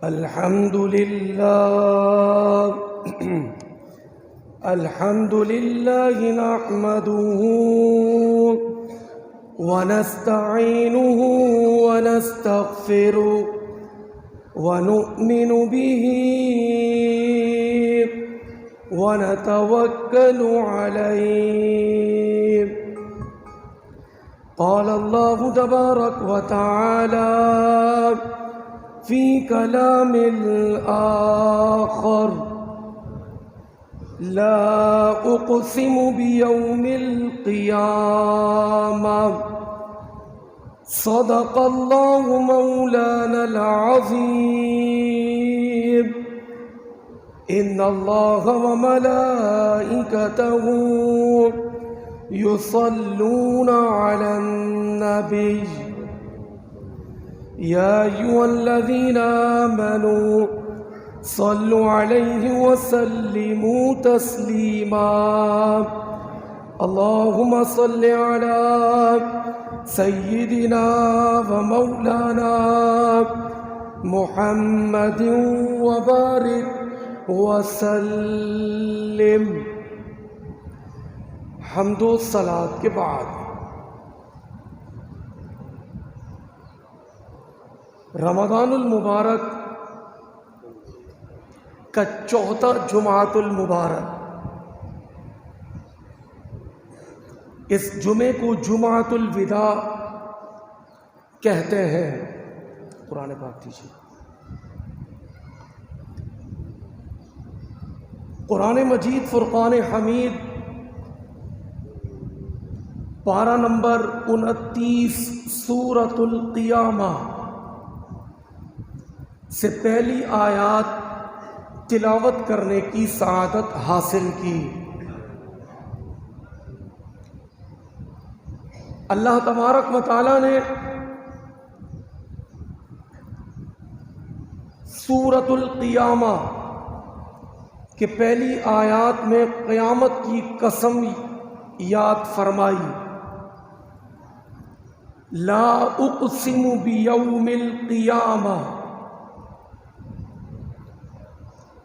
الحمد لله نحمده ونستعينه ونستغفره ونؤمن به ونتوكل عليه. قال الله تبارك وتعالى في كلام الآخر: لا أقسم بيوم القيامة. صدق الله مولانا العظيم. إن الله وملائكته يصلون على النبي يا أيها الذين آمنوا صلوا عليه وسلموا تسليما. اللهم صل على سيدنا ومولانا محمد وبارك وسلم. حمد و صلاۃ کے بعد رمضان المبارک کا چوتھا جمعۃ المبارک، اس جمعے کو جمعۃ الوداع کہتے ہیں. قرآن پاک دیجیے. قرآن مجید فرقان حمید پارہ نمبر 29 سورۃ القیامہ سے پہلی آیات تلاوت کرنے کی سعادت حاصل کی. اللہ تبارک و تعالی نے سورۃ القیامہ کہ پہلی آیات میں قیامت کی قسم یاد فرمائی. لا اقسم بیوم القیامہ،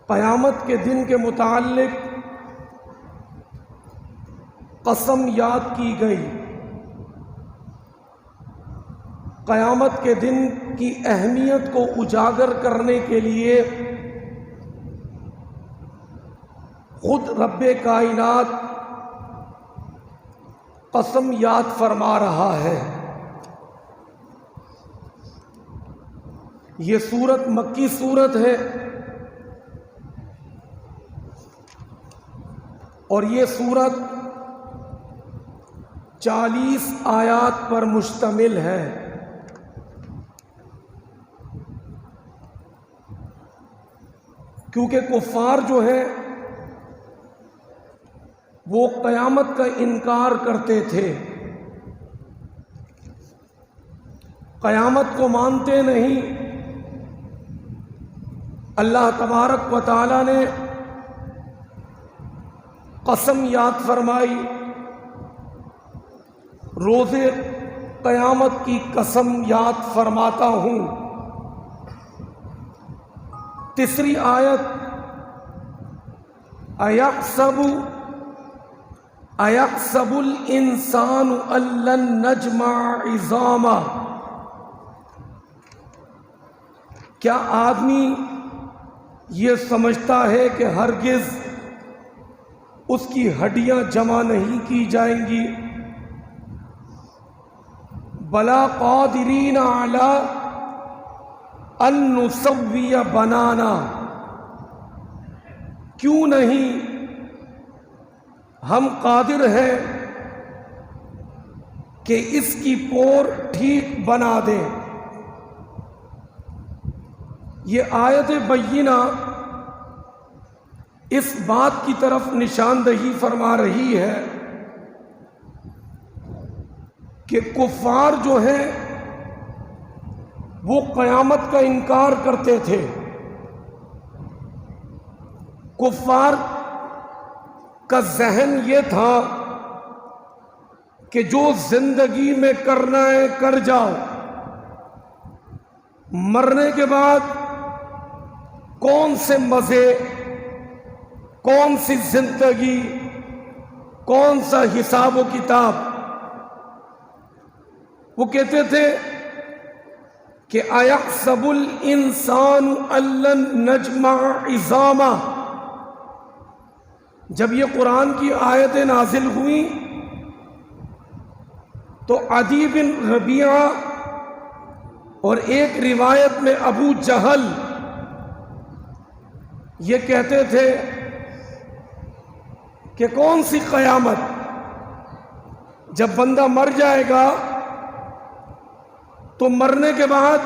قیامت کے دن کے متعلق قسم یاد کی گئی. قیامت کے دن کی اہمیت کو اجاگر کرنے کے لیے خود رب کائنات قسم یاد فرما رہا ہے. یہ سورت مکی سورت ہے اور یہ سورت 40 آیات پر مشتمل ہے. کیونکہ کفار جو ہے وہ قیامت کا انکار کرتے تھے، قیامت کو مانتے نہیں. اللہ تبارک و تعالی نے قسم یاد فرمائی. روز قیامت کی قسم یاد فرماتا ہوں. تیسری آیت: اَيَحْسَبُ الْإِنسَانُ أَن لَّن نَّجْمَعَ عِظَامَهُ. کیا آدمی یہ سمجھتا ہے کہ ہرگز اس کی ہڈیاں جمع نہیں کی جائیں گی؟ بلا قادرین علی ان نسوی بنانا. کیوں نہیں ہم قادر ہیں کہ اس کی پور ٹھیک بنا دیں. یہ آیت بینہ اس بات کی طرف نشاندہی فرما رہی ہے کہ کفار جو ہیں وہ قیامت کا انکار کرتے تھے. کفار کا ذہن یہ تھا کہ جو زندگی میں کرنا ہے کر جاؤ، مرنے کے بعد کون سے مزے، کون سی زندگی، کون سا حساب و کتاب۔ وہ کہتے تھے کہ اَيَحْسَبُ الْإِنسَانُ أَن لَّن نَّجْمَعَ عِظَامَهُ۔ جب یہ قرآن کی آیتیں نازل ہوئیں تو عدی بن ربیعہ اور ایک روایت میں ابو جہل یہ کہتے تھے کہ کون سی قیامت، جب بندہ مر جائے گا تو مرنے کے بعد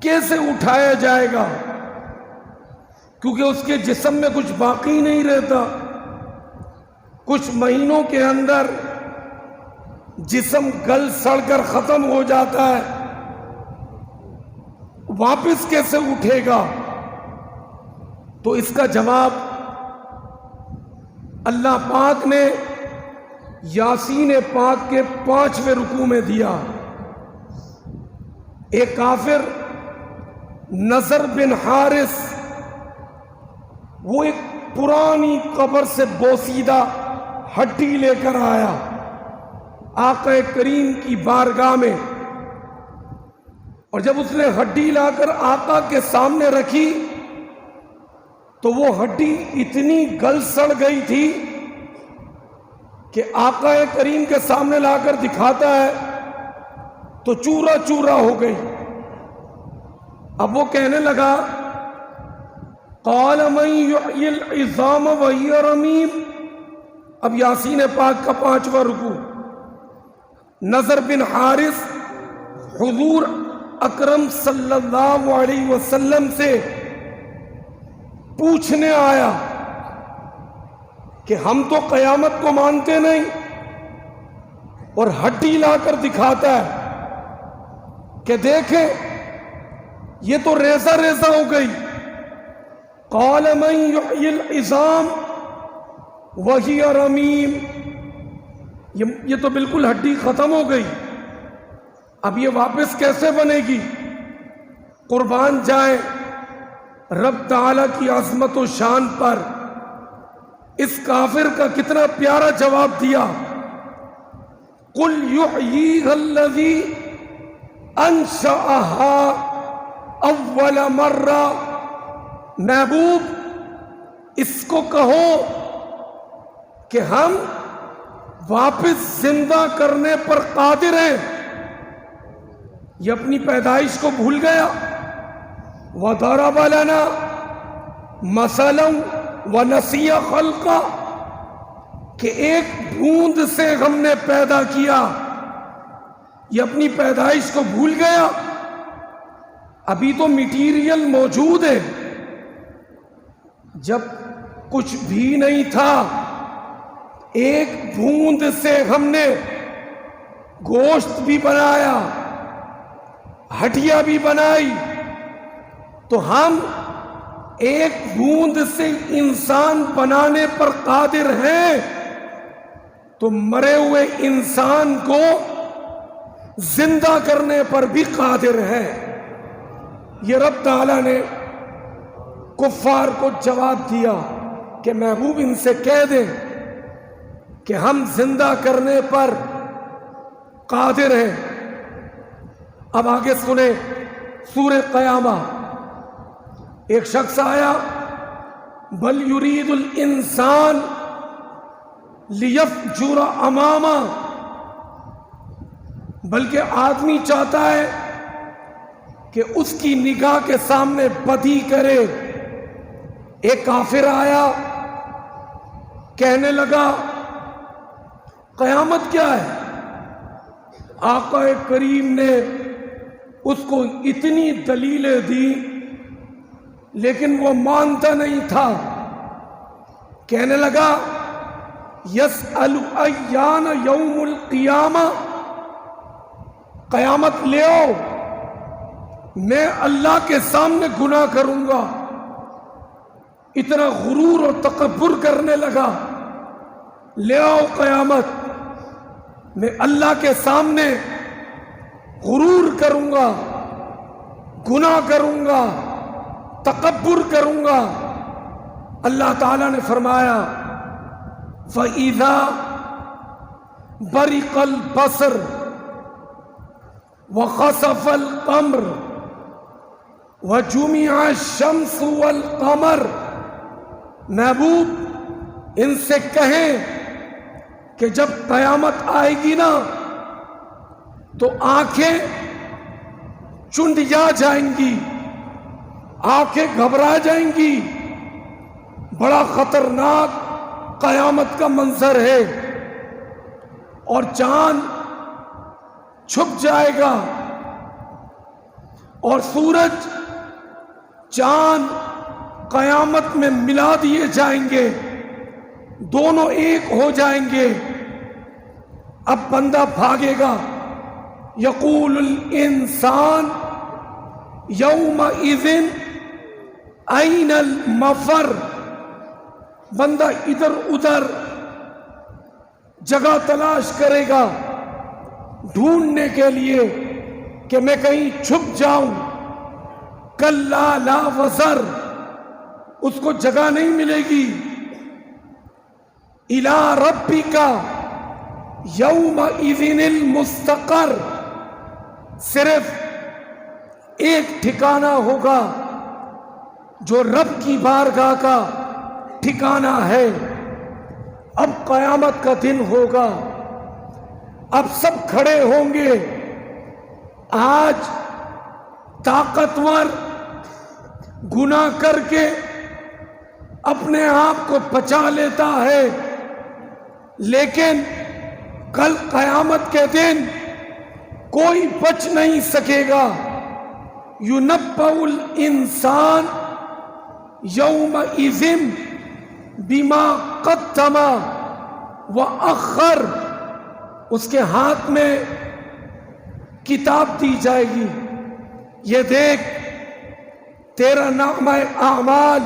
کیسے اٹھایا جائے گا، کیونکہ اس کے جسم میں کچھ باقی نہیں رہتا، کچھ مہینوں کے اندر جسم گل سڑ کر ختم ہو جاتا ہے، واپس کیسے اٹھے گا؟ تو اس کا جواب اللہ پاک نے یاسین پاک کے 5ویں رکوع میں دیا۔ ایک کافر نضر بن حارث، وہ ایک پرانی قبر سے بوسیدہ ہڈی لے کر آیا آقا کریم کی بارگاہ میں، اور جب اس نے ہڈی لا کر آقا کے سامنے رکھی تو وہ ہڈی اتنی گل سڑ گئی تھی کہ آقا کریم کے سامنے لا کر دکھاتا ہے تو چورا چورا ہو گئی۔ اب وہ کہنے لگا قال من یحیی العظام وہی رمیم۔ اب یاسین پاک کا 5واں رکوع، نضر بن حارث حضور اکرم صلی اللہ علیہ وسلم سے پوچھنے آیا کہ ہم تو قیامت کو مانتے نہیں، اور ہڈی لا کر دکھاتا ہے کہ دیکھیں یہ تو ریزہ ریزہ ہو گئی۔ قال من یحیی العظام وہی رمیم، یہ تو بالکل ہڈی ختم ہو گئی، اب یہ واپس کیسے بنے گی؟ قربان جائیں رب تعالی کی عظمت و شان پر، اس کافر کا کتنا پیارا جواب دیا، قل یحییہا الذی انشأہا اول مرہ۔ محبوب اس کو کہو کہ ہم واپس زندہ کرنے پر قادر ہیں۔ یہ اپنی پیدائش کو بھول گیا۔ وَضَرَبَ لَنَا مَثَلًا وَنَسِيَ خَلْقًا، کہ ایک بوند سے ہم نے پیدا کیا، یہ اپنی پیدائش کو بھول گیا۔ ابھی تو میٹیریل موجود ہے، جب کچھ بھی نہیں تھا ایک بوند سے ہم نے گوشت بھی بنایا، ہڈیاں بھی بنائی، تو ہم ایک بوند سے انسان بنانے پر قادر ہیں، تو مرے ہوئے انسان کو زندہ کرنے پر بھی قادر ہیں۔ یہ رب تعالیٰ نے کفار کو جواب دیا کہ محبوب ان سے کہہ دیں کہ ہم زندہ کرنے پر قادر ہیں۔ اب آگے سنیں سورہ قیامہ۔ ایک شخص آیا، بل یرید الانسان لیفجر امامہ، بلکہ آدمی چاہتا ہے کہ اس کی نگاہ کے سامنے بدی کرے۔ ایک کافر آیا، کہنے لگا قیامت کیا ہے؟ آقا کریم نے اس کو اتنی دلیلیں دی لیکن وہ مانتا نہیں تھا۔ کہنے لگا یسأل ایان یوم القیامہ، قیامت لے آؤ، میں اللہ کے سامنے گناہ کروں گا۔ اتنا غرور اور تکبر کرنے لگا، لے آؤ قیامت، میں اللہ کے سامنے غرور کروں گا، گناہ کروں گا، تکبر کروں گا. اللہ تعالیٰ نے فرمایا فَإِذَا بَرِقَ الْبَصَرُ وَخَسَفَ الْقَمَرُ وَجُمِعَ الشَّمْسُ وَالْقَمَرُ. محبوب ان سے کہیں کہ جب قیامت آئے گی نا تو آنکھیں چندیا جائیں گی، آنکھیں گھبرا جائیں گی. بڑا خطرناک قیامت کا منظر ہے. اور چاند چھپ جائے گا اور سورج چاند قیامت میں ملا دیے جائیں گے، دونوں ایک ہو جائیں گے. اب بندہ بھاگے گا. یقول الانسان یومئذ این المفر. بندہ ادھر ادھر جگہ تلاش کرے گا ڈھونڈنے کے لیے کہ میں کہیں چھپ جاؤں. کلا لا وزر، اس کو جگہ نہیں ملے گی. الی ربک یومئذ المستقر، صرف ایک ٹھکانہ ہوگا جو رب کی بارگاہ کا ٹھکانہ ہے. اب قیامت کا دن ہوگا، اب سب کھڑے ہوں گے. آج طاقتور گناہ کر کے اپنے آپ کو بچا لیتا ہے، لیکن کل قیامت کے دن کوئی بچ نہیں سکے گا. یُنَبَّأُ الْإِنسان یومئذ بما قدم وأخر. اس کے ہاتھ میں کتاب دی جائے گی، یہ دیکھ تیرا نامہ اعمال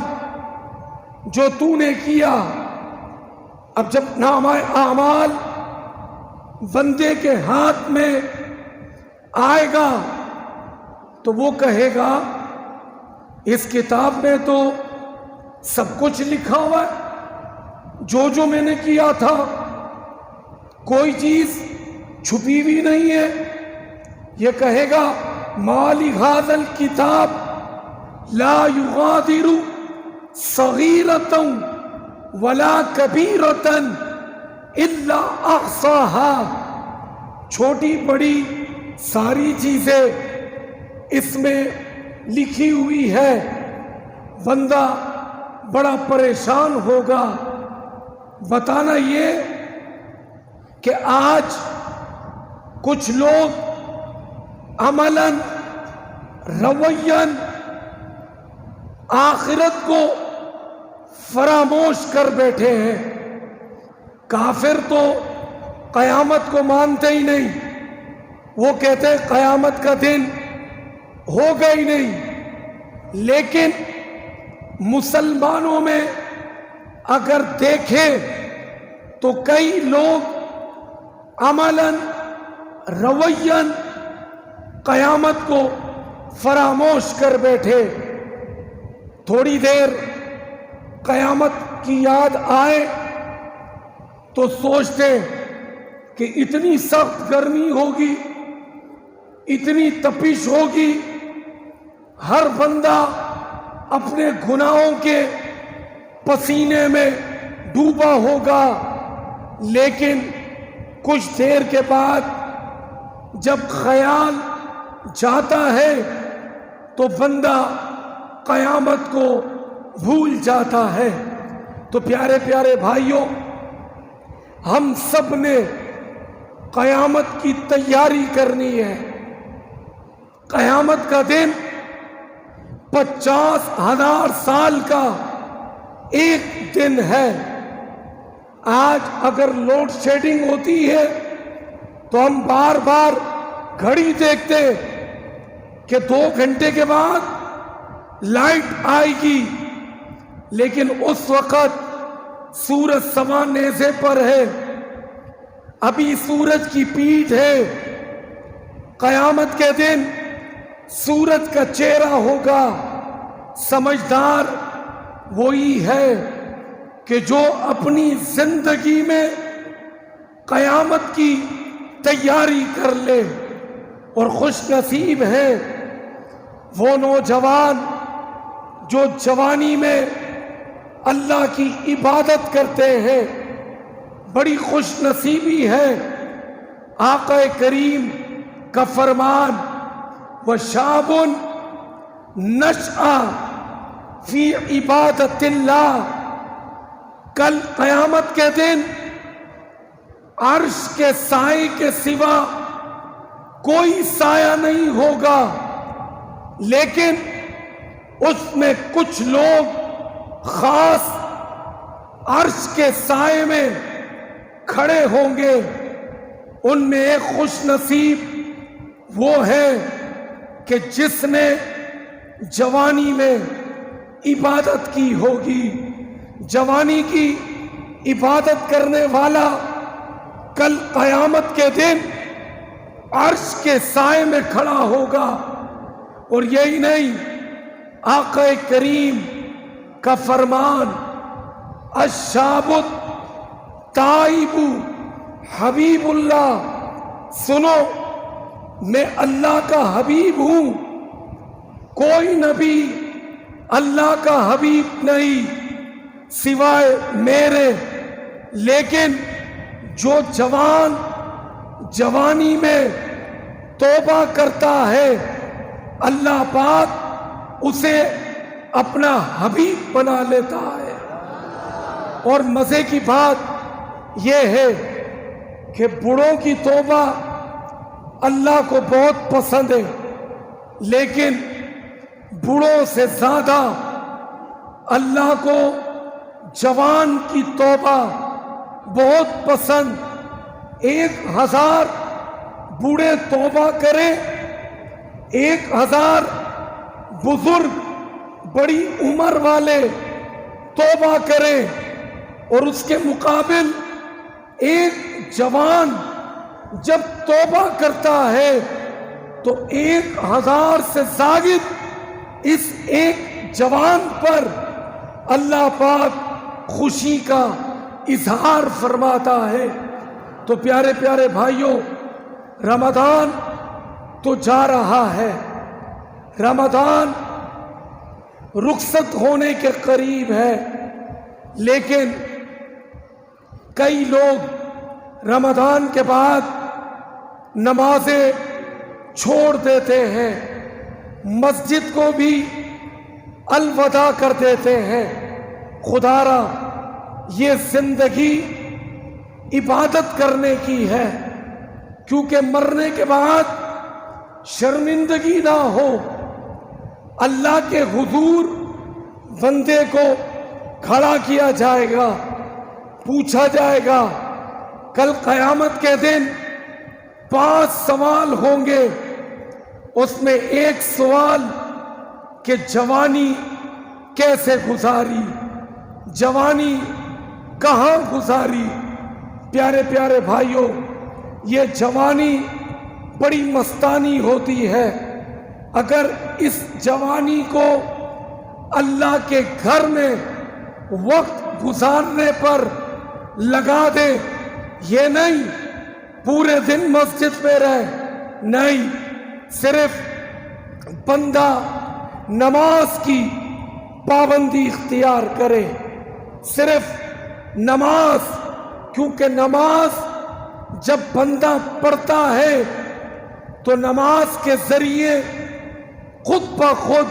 جو تو نے کیا. اب جب نامہ اعمال بندے کے ہاتھ میں آئے گا تو وہ کہے گا اس کتاب میں تو سب کچھ لکھا ہوا ہے، جو میں نے کیا تھا کوئی چیز چھپی بھی نہیں ہے. یہ کہے گا ما لہذا الکتاب لا یغادر صغیرۃ ولا کبیرۃ الا احصاها. چھوٹی بڑی ساری چیزیں اس میں لکھی ہوئی ہے. بندہ بڑا پریشان ہوگا. بتانا یہ کہ آج کچھ لوگ عملاً رویاً آخرت کو فراموش کر بیٹھے ہیں. کافر تو قیامت کو مانتے ہی نہیں، وہ کہتے ہیں قیامت کا دن ہوگا ہی نہیں. لیکن مسلمانوں میں اگر دیکھیں تو کئی لوگ عملاً رویاً قیامت کو فراموش کر بیٹھے. تھوڑی دیر قیامت کی یاد آئے تو سوچتے کہ اتنی سخت گرمی ہوگی، اتنی تپش ہوگی، ہر بندہ اپنے گناہوں کے پسینے میں ڈوبا ہوگا. لیکن کچھ دیر کے بعد جب خیال جاتا ہے تو بندہ قیامت کو بھول جاتا ہے. تو پیارے پیارے بھائیوں، ہم سب نے قیامت کی تیاری کرنی ہے. قیامت کا دن 50,000 سال کا ایک دن ہے. آج اگر لوڈ شیڈنگ ہوتی ہے تو ہم بار بار گھڑی دیکھتے کہ 2 گھنٹے کے بعد لائٹ آئے گی، لیکن اس وقت سورج سوا نیزے پر ہے، ابھی سورج کی پیٹھ ہے. قیامت کے دن سورج کا چہرہ ہوگا. سمجھدار وہی ہے کہ جو اپنی زندگی میں قیامت کی تیاری کر لے، اور خوش نصیب ہے وہ نوجوان جو جوانی میں اللہ کی عبادت کرتے ہیں۔ بڑی خوش نصیبی ہے، آقا کریم کا فرمان وَشَابٌ نَشْأَ فِي عِبَادَةِ اللَّهِ، کل قیامت کے دن عرش کے سائے کے سوا کوئی سایہ نہیں ہوگا، لیکن اس میں کچھ لوگ خاص عرش کے سائے میں کھڑے ہوں گے۔ ان میں ایک خوش نصیب وہ ہے کہ جس نے جوانی میں عبادت کی ہوگی۔ جوانی کی عبادت کرنے والا کل قیامت کے دن عرش کے سائے میں کھڑا ہوگا۔ اور یہی نہیں، آقا کریم کا فرمان الشاب التائب حبیب اللہ، سنو میں اللہ کا حبیب ہوں، کوئی نبی اللہ کا حبیب نہیں سوائے میرے، لیکن جو جوانی میں توبہ کرتا ہے اللہ پاک اسے اپنا حبیب بنا لیتا ہے۔ اور مزے کی بات یہ ہے کہ بوڑھوں کی توبہ اللہ کو بہت پسند ہے، لیکن بوڑھوں سے زیادہ اللہ کو جوان کی توبہ بہت پسند۔ 1000 بوڑھے توبہ کریں، 1000 بزرگ بڑی عمر والے توبہ کریں، اور اس کے مقابل ایک جوان جب توبہ کرتا ہے تو 1000 سے زائد اس ایک جوان پر اللہ پاک خوشی کا اظہار فرماتا ہے۔ تو پیارے پیارے بھائیوں، رمضان تو جا رہا ہے، رمضان رخصت ہونے کے قریب ہے، لیکن کئی لوگ رمضان کے بعد نمازیں چھوڑ دیتے ہیں، مسجد کو بھی الوداع کر دیتے ہیں۔ خدا را یہ زندگی عبادت کرنے کی ہے، کیونکہ مرنے کے بعد شرمندگی نہ ہو۔ اللہ کے حضور بندے کو کھڑا کیا جائے گا، پوچھا جائے گا، کل قیامت کے دن 5 سوال ہوں گے۔ اس میں ایک سوال کہ جوانی کیسے گزاری، جوانی کہاں گزاری۔ پیارے پیارے بھائیوں، یہ جوانی بڑی مستانی ہوتی ہے، اگر اس جوانی کو اللہ کے گھر میں وقت گزارنے پر لگا دے، یہ نہیں پورے دن مسجد میں رہے، نہیں، صرف بندہ نماز کی پابندی اختیار کرے، صرف نماز، کیونکہ نماز جب بندہ پڑھتا ہے تو نماز کے ذریعے خود بخود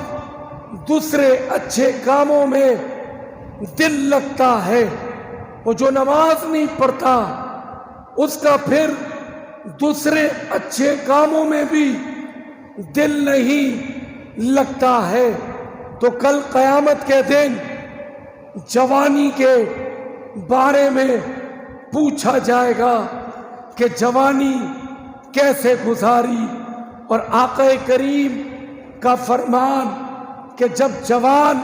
دوسرے اچھے کاموں میں دل لگتا ہے۔ وہ جو نماز نہیں پڑھتا اس کا پھر دوسرے اچھے کاموں میں بھی دل نہیں لگتا ہے۔ تو کل قیامت کے دن جوانی کے بارے میں پوچھا جائے گا کہ جوانی کیسے گزاری، اور آقا کریم کا فرمان کہ جب جوان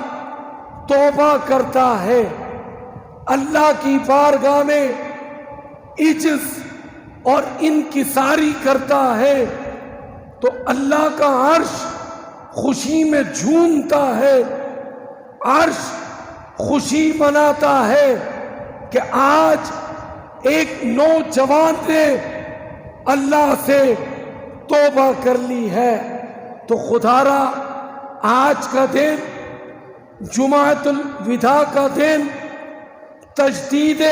توبہ کرتا ہے، اللہ کی بارگاہ میں عجز اور انکساری کرتا ہے، تو اللہ کا عرش خوشی میں جھومتا ہے، عرش خوشی مناتا ہے کہ آج ایک نوجوان نے اللہ سے توبہ کر لی ہے۔ تو خدا را آج کا دن جمعۃ الوداع کا دن تجدید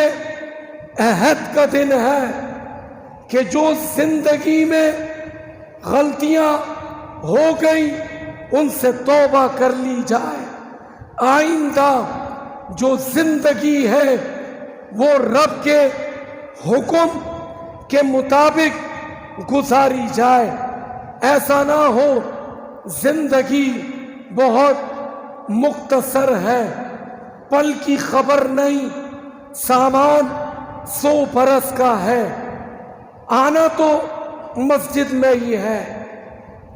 عہد کا دن ہے کہ جو زندگی میں غلطیاں ہو گئی ان سے توبہ کر لی جائے، آئندہ جو زندگی ہے وہ رب کے حکم کے مطابق گزاری جائے۔ ایسا نہ ہو زندگی بہت مختصر ہے، پل کی خبر نہیں، سامان 100 برس کا ہے، آنا تو مسجد میں ہی ہے،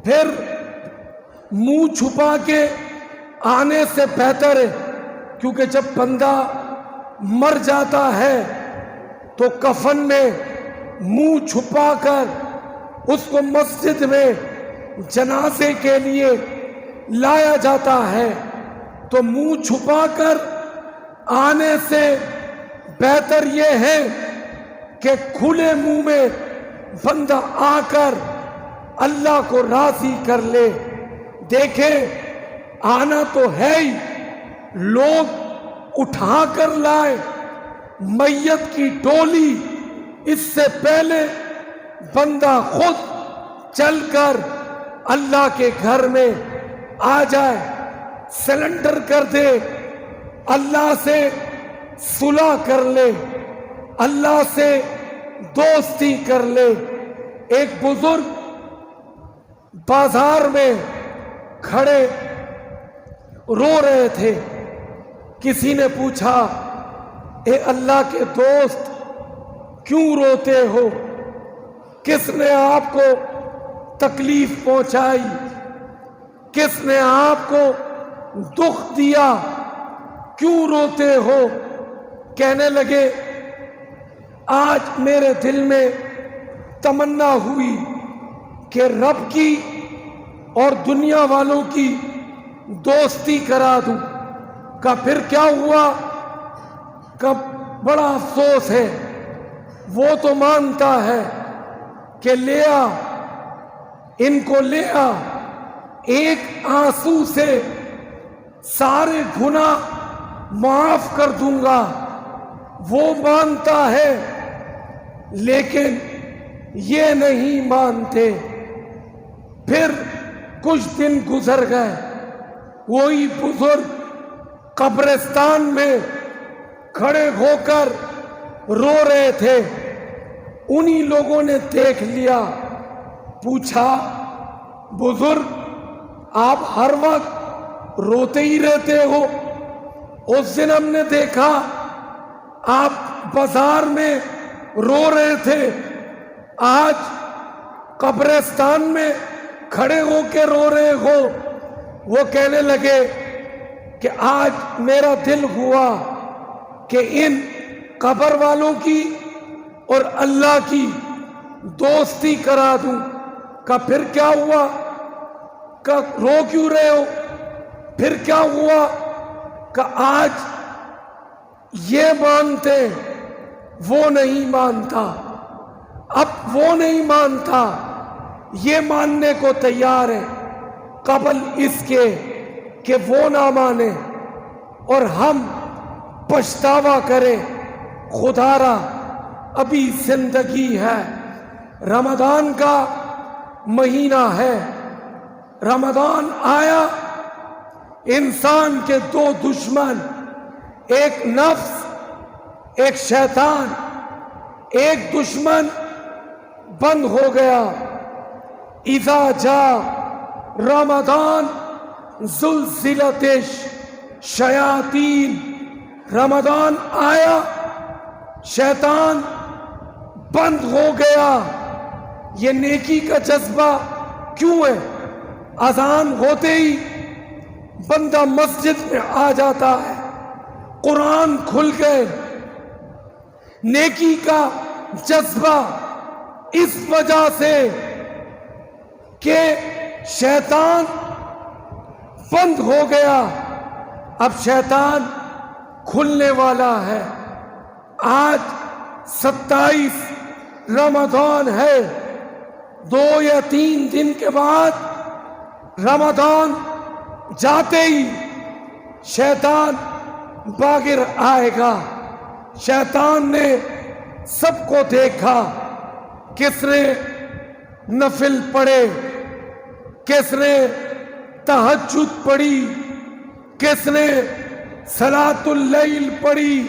پھر منہ چھپا کے آنے سے بہتر ہے، کیونکہ جب بندہ مر جاتا ہے تو کفن میں منہ چھپا کر اس کو مسجد میں جنازے کے لیے لایا جاتا ہے، تو منہ چھپا کر آنے سے بہتر یہ ہے کہ کھلے منہ میں بندہ آ کر اللہ کو راضی کر لے۔ دیکھیں آنا تو ہے ہی، لوگ اٹھا کر لائے میت کی ڈولی، اس سے پہلے بندہ خود چل کر اللہ کے گھر میں آ جائے، سلنڈر کر دے، اللہ سے صلح کر لے، اللہ سے دوستی کر لے۔ ایک بزرگ بازار میں کھڑے رو رہے تھے، کسی نے پوچھا اے اللہ کے دوست کیوں روتے ہو؟ کس نے آپ کو تکلیف پہنچائی؟ کس نے آپ کو دکھ دیا؟ کیوں روتے ہو؟ کہنے لگے آج میرے دل میں تمنا ہوئی کہ رب کی اور دنیا والوں کی دوستی کرا دوں۔ کہ پھر کیا ہوا؟ کہ بڑا افسوس ہے، وہ تو مانتا ہے کہ لیا ان کو لیا، ایک آنسو سے سارے گناہ معاف کر دوں گا، وہ مانتا ہے، لیکن یہ نہیں مانتے۔ پھر کچھ دن گزر گئے، وہی بزرگ قبرستان میں کھڑے ہو کر رو رہے تھے، انہی لوگوں نے دیکھ لیا، پوچھا بزرگ آپ ہر وقت روتے ہی رہتے ہو؟ اس دن ہم نے دیکھا آپ بازار میں رو رہے تھے، آج قبرستان میں کھڑے ہو کے رو رہے ہو۔ وہ کہنے لگے کہ آج میرا دل ہوا کہ ان قبر والوں کی اور اللہ کی دوستی کرا دوں۔ کہ پھر کیا ہوا؟ کہ رو کیوں رہے ہو؟ پھر کیا ہوا؟ کہ آج یہ مانتے وہ نہیں مانتا، اب وہ نہیں مانتا، یہ ماننے کو تیار ہے قبل اس کے کہ وہ نہ مانے اور ہم پچھتاوا کریں۔ خدا را ابھی زندگی ہے، رمضان کا مہینہ ہے، رمضان آیا، انسان کے دو دشمن، ایک نفس ایک شیطان، ایک دشمن بند ہو گیا۔ اذا جاء رمضان زلزلت الشیاطین، رمضان آیا، شیطان بند ہو گیا۔ یہ نیکی کا جذبہ کیوں ہے؟ اذان ہوتے ہی بندہ مسجد میں آ جاتا ہے، قرآن کھل گئے۔ نیکی کا جذبہ اس وجہ سے کہ شیطان بند ہو گیا، اب شیطان کھلنے والا ہے. آج 27 رمضان ہے. 2 یا 3 دن کے بعد رمضان جاتے ہی شیطان باگر آئے گا. شیطان نے سب کو دیکھا، کس نے نفل پڑھے، کس نے تہجد پڑھی، کس نے صلاۃ اللیل پڑھی،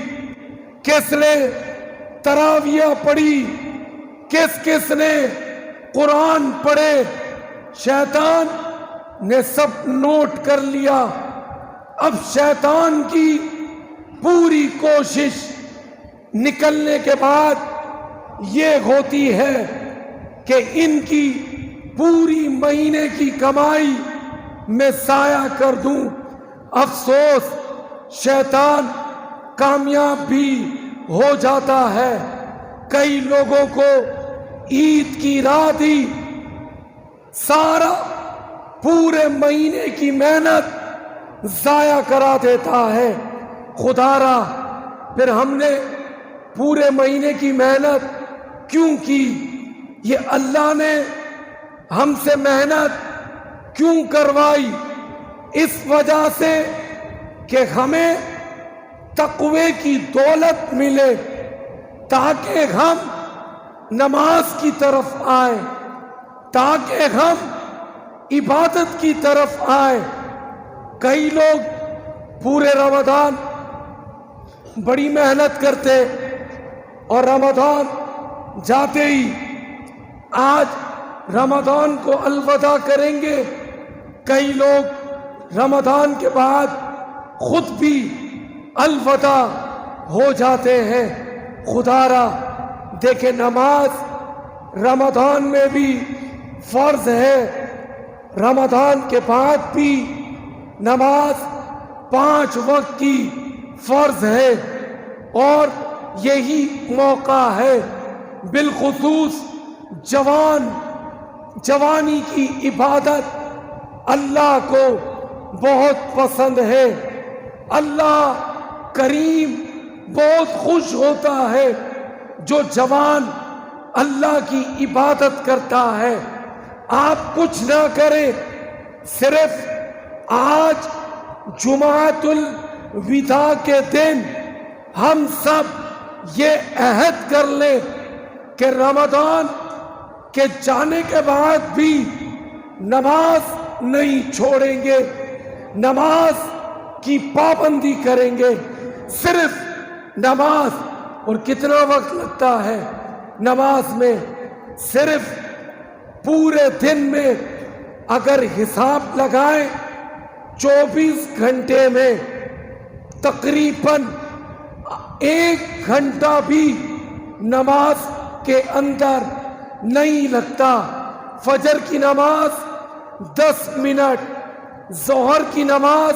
کس نے تراویح پڑھی، کس نے قرآن پڑھے. شیطان نے سب نوٹ کر لیا. اب شیطان کی پوری کوشش نکلنے کے بعد یہ ہوتی ہے کہ ان کی پوری مہینے کی کمائی میں ضائع کر دوں. افسوس، شیطان کامیاب بھی ہو جاتا ہے. کئی لوگوں کو عید کی رات ہی سارا پورے مہینے کی محنت ضائع کرا دیتا ہے. خدا را، پھر ہم نے پورے مہینے کی محنت کیوں کی؟ یہ اللہ نے ہم سے محنت کیوں کروائی؟ اس وجہ سے کہ ہمیں تقوی کی دولت ملے، تاکہ ہم نماز کی طرف آئیں، تاکہ ہم عبادت کی طرف آئیں. کئی لوگ پورے رمضان بڑی محنت کرتے اور رمضان جاتے ہی آج رمضان کو الوداع کریں گے. کئی لوگ رمضان کے بعد خود بھی الوداع ہو جاتے ہیں. خدا را، دیکھیں نماز رمضان میں بھی فرض ہے، رمضان کے بعد بھی نماز 5 وقت کی فرض ہے. اور یہی موقع ہے، بالخصوص جوانی کی عبادت اللہ کو بہت پسند ہے. اللہ کریم بہت خوش ہوتا ہے جو جوان اللہ کی عبادت کرتا ہے. آپ کچھ نہ کریں، صرف آج جمعۃ الوداع کے دن ہم سب یہ عہد کر لیں کہ رمضان کے جانے کے بعد بھی نماز نہیں چھوڑیں گے، نماز کی پابندی کریں گے. صرف نماز. اور کتنا وقت لگتا ہے نماز میں؟ صرف پورے دن میں اگر حساب لگائیں 24 گھنٹے میں تقریباً 1 گھنٹہ بھی نماز کے اندر نہیں لگتا. فجر کی نماز 10 منٹ، ظہر کی نماز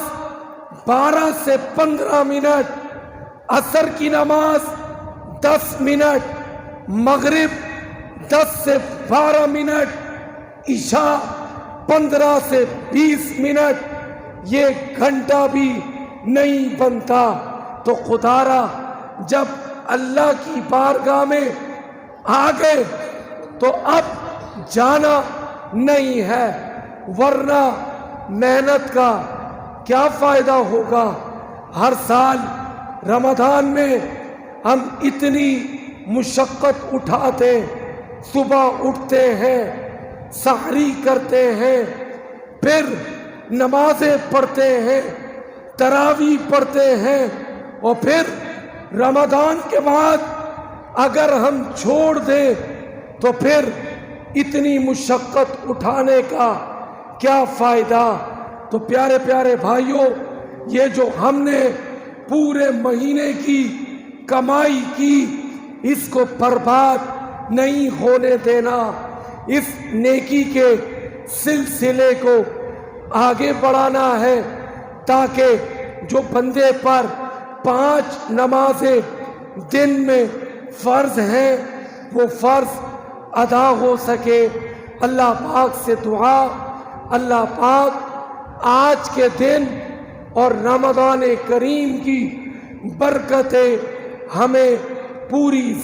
12 سے 15 منٹ، عصر کی نماز 10 منٹ، مغرب 10 سے 12 منٹ، عشاء 15 سے 20 منٹ. یہ گھنٹہ بھی نہیں بنتا. تو خدا را، جب اللہ کی بارگاہ میں آ گئے تو اب جانا نہیں ہے، ورنہ محنت کا کیا فائدہ ہوگا؟ ہر سال رمضان میں ہم اتنی مشقت اٹھاتے، صبح اٹھتے ہیں، سحری کرتے ہیں، پھر نمازیں پڑھتے ہیں، تراویح پڑھتے ہیں، اور پھر رمضان کے بعد اگر ہم چھوڑ دیں تو پھر اتنی مشقت اٹھانے کا کیا فائدہ؟ تو پیارے پیارے بھائیوں، یہ جو ہم نے پورے مہینے کی کمائی کی، اس کو برباد نہیں ہونے دینا. اس نیکی کے سلسلے کو آگے بڑھانا ہے، تاکہ جو بندے پر 5 نمازیں دن میں فرض ہیں وہ فرض ادا ہو سکے. اللہ پاک سے دعا، اللہ پاک آج کے دن اور رمضان کریم کی برکتیں ہمیں پوری